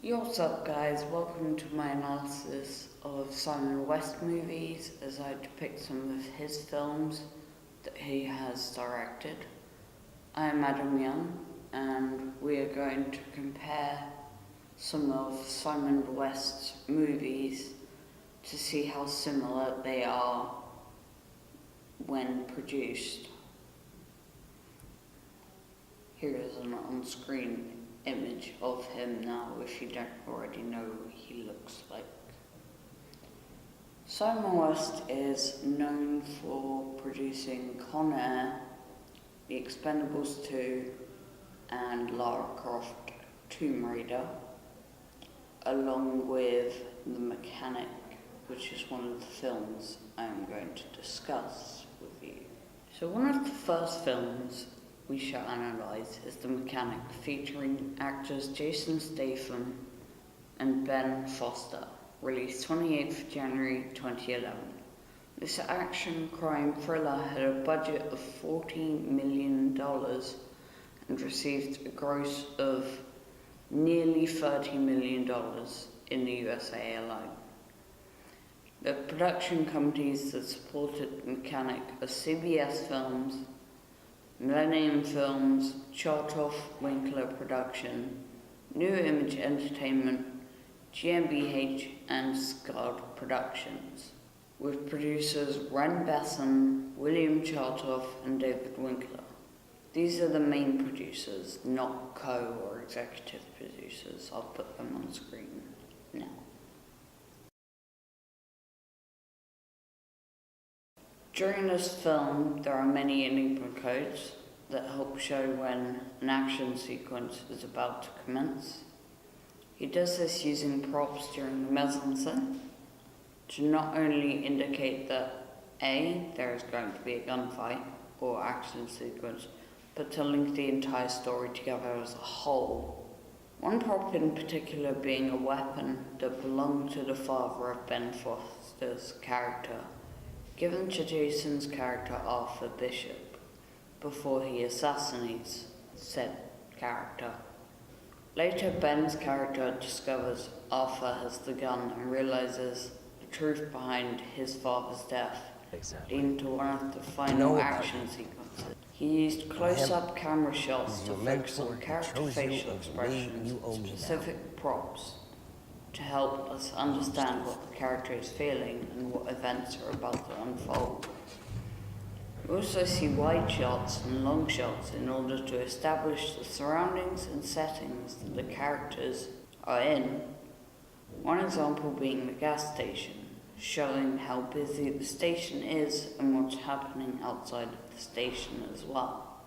What's up, guys? Welcome to my analysis of Simon West movies as I depict some of his films that he has directed. I am Adam Young, and we are going to compare some of Simon West's movies to see how similar they are when produced. Here is an on-screen image of him now, if you don't already know what he looks like. Simon West is known for producing Con Air, The Expendables 2, and Lara Croft Tomb Raider, along with The Mechanic, which is one of the films I am going to discuss with you. So one of the first films we shall analyse is The Mechanic, featuring actors Jason Statham and Ben Foster, released 28th January 2011. This action crime thriller had a budget of $14 million and received a gross of nearly $30 million in the USA alone. The production companies that supported The Mechanic are CBS Films, Millennium Films, Chartoff Winkler Production, New Image Entertainment, GmbH, and Scarred Productions, with producers Ren Besson, William Chartoff, and David Winkler. These are the main producers, not co- or executive producers. I'll put them on screen now. During this film, there are many Enigma codes that help show when an action sequence is about to commence. He does this using props during the mise-en-scène to not only indicate that A, there is going to be a gunfight or action sequence, but to link the entire story together as a whole. One prop in particular being a weapon that belonged to the father of Ben Foster's character, given to Jason's character Arthur Bishop before he assassinates said character. Later, Ben's character discovers Arthur has the gun and realizes the truth behind his father's death, leading to one of the final action sequences. He used close-up camera shots to focus on character facial expressions and specific props to help us understand what the character is feeling and what events are about to unfold. We also see wide shots and long shots in order to establish the surroundings and settings that the characters are in. One example being the gas station, showing how busy the station is and what's happening outside of the station as well.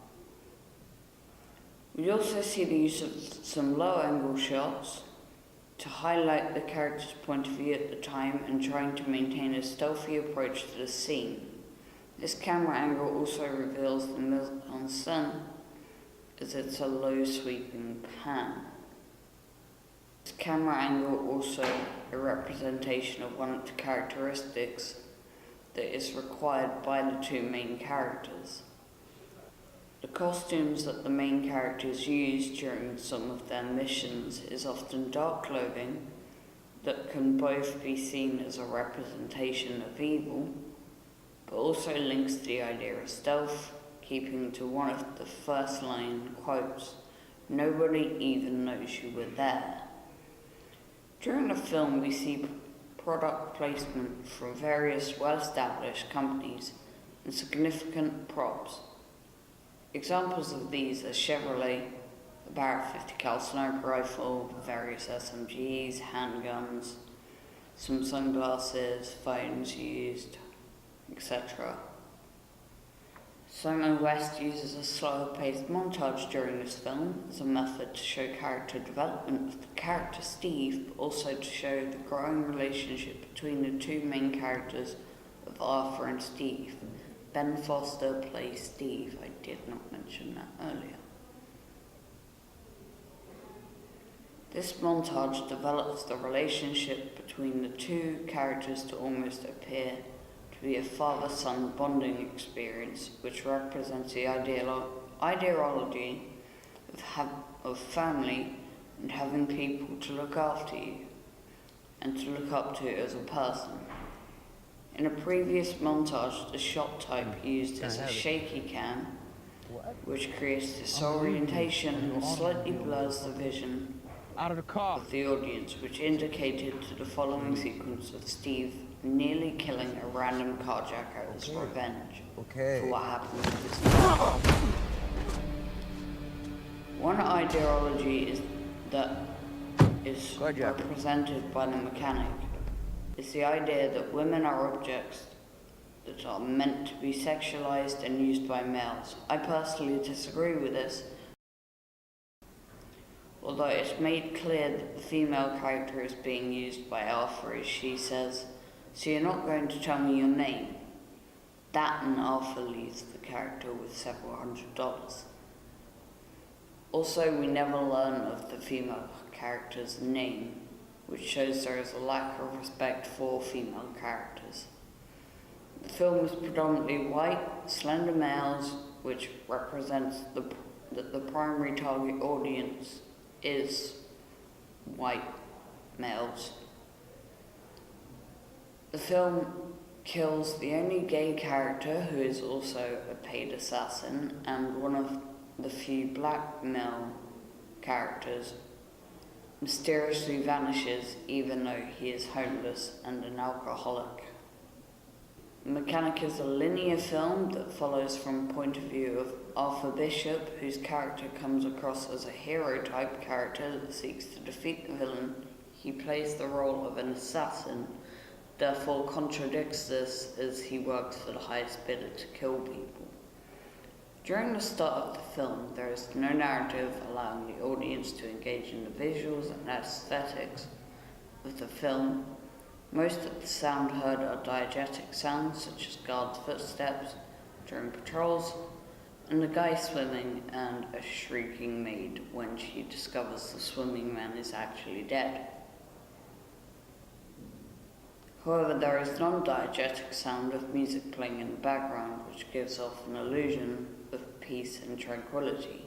We also see the use of some low-angle shots to highlight the character's point of view at the time and trying to maintain a stealthy approach to the scene. This camera angle also reveals the mise-en-scène as it's a low sweeping pan. This camera angle also a representation of one of the characteristics that is required by the two main characters. The costumes that the main characters use during some of their missions is often dark clothing that can both be seen as a representation of evil, but also links to the idea of stealth, keeping to one of the first line quotes, "Nobody even knows you were there." During the film, we see product placement from various well-established companies and significant props. Examples of these are Chevrolet, the Barrett 50 cal sniper rifle, various SMGs, handguns, some sunglasses, phones used, etc. Simon West uses a slower paced montage during this film as a method to show character development of the character Steve, but also to show the growing relationship between the two main characters of Arthur and Steve. Ben Foster plays Steve. I did not mention that earlier. This montage develops the relationship between the two characters to almost appear to be a father-son bonding experience, which represents the ideology of family and having people to look after you and to look up to as a person. In a previous montage, the shot type used is a shaky cam, which creates disorientation and slightly blurs the vision of the audience, which indicated to the following sequence of Steve nearly killing a random carjacker as revenge for what happened to his father. One ideology that is represented by the mechanic is the idea that women are objects that are meant to be sexualized and used by males. I personally disagree with this, although it's made clear that the female character is being used by Arthur as she says, "So you're not going to tell me your name?" That and Arthur leaves the character with several $100. Also, we never learn of the female character's name, which shows there is a lack of respect for female characters. The film is predominantly white, slender males, which represents that the primary target audience is white males. The film kills the only gay character, who is also a paid assassin, and one of the few black male characters mysteriously vanishes even though he is homeless and an alcoholic. Mechanic is a linear film that follows from the point of view of Arthur Bishop, whose character comes across as a hero-type character that seeks to defeat the villain. He plays the role of an assassin, therefore contradicts this as he works for the highest bidder to kill people. During the start of the film, there is no narrative allowing the audience to engage in the visuals and aesthetics of the film. Most of the sound heard are diegetic sounds, such as guards' footsteps during patrols, and the guy swimming, and a shrieking maid when she discovers the swimming man is actually dead. However, there is non-diegetic sound of music playing in the background, which gives off an illusion of peace and tranquility.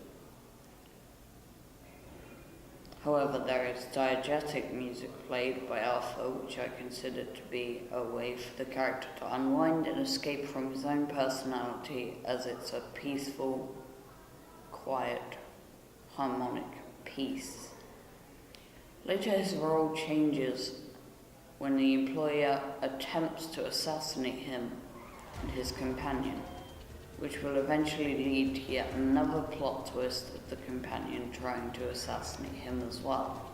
However, there is diegetic music played by Arthur, which I consider to be a way for the character to unwind and escape from his own personality, as it's a peaceful, quiet, harmonic piece. Later, his role changes when the employer attempts to assassinate him and his companion, which will eventually lead to yet another plot twist of the companion trying to assassinate him as well.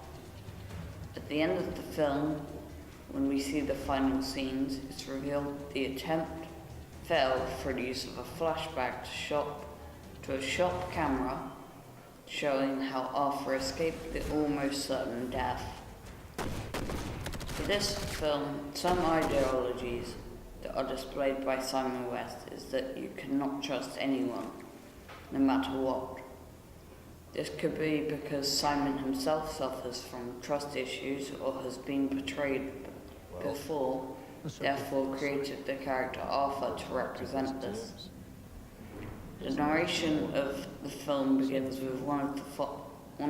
At the end of the film, when we see the final scenes, it's revealed the attempt failed for the use of a flashback to a shop camera, showing how Arthur escaped the almost certain death. For this film, some ideologies that are displayed by Simon West is that you cannot trust anyone, no matter what. This could be because Simon himself suffers from trust issues or has been betrayed before, therefore created the character Arthur to represent this. The narration of the film begins with one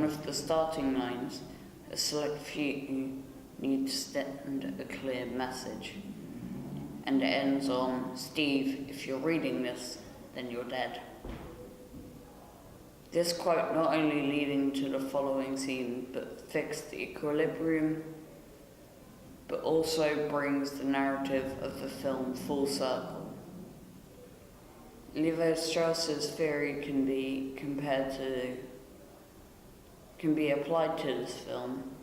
of the starting lines, "A select few need to send a clear message," and it ends on, "Steve, if you're reading this, then you're dead." This quote not only leading to the following scene but fixed the equilibrium, but also brings the narrative of the film full circle. Levi Strauss's theory can be applied to this film,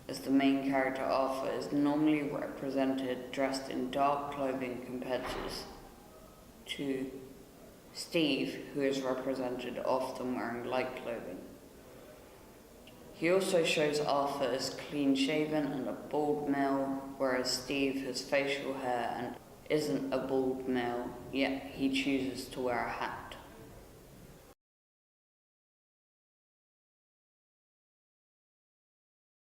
as the main character Arthur is normally represented dressed in dark clothing compared to Steve, who is represented often wearing light clothing. He also shows Arthur as clean-shaven and a bald male, whereas Steve has facial hair and isn't a bald male, yet he chooses to wear a hat.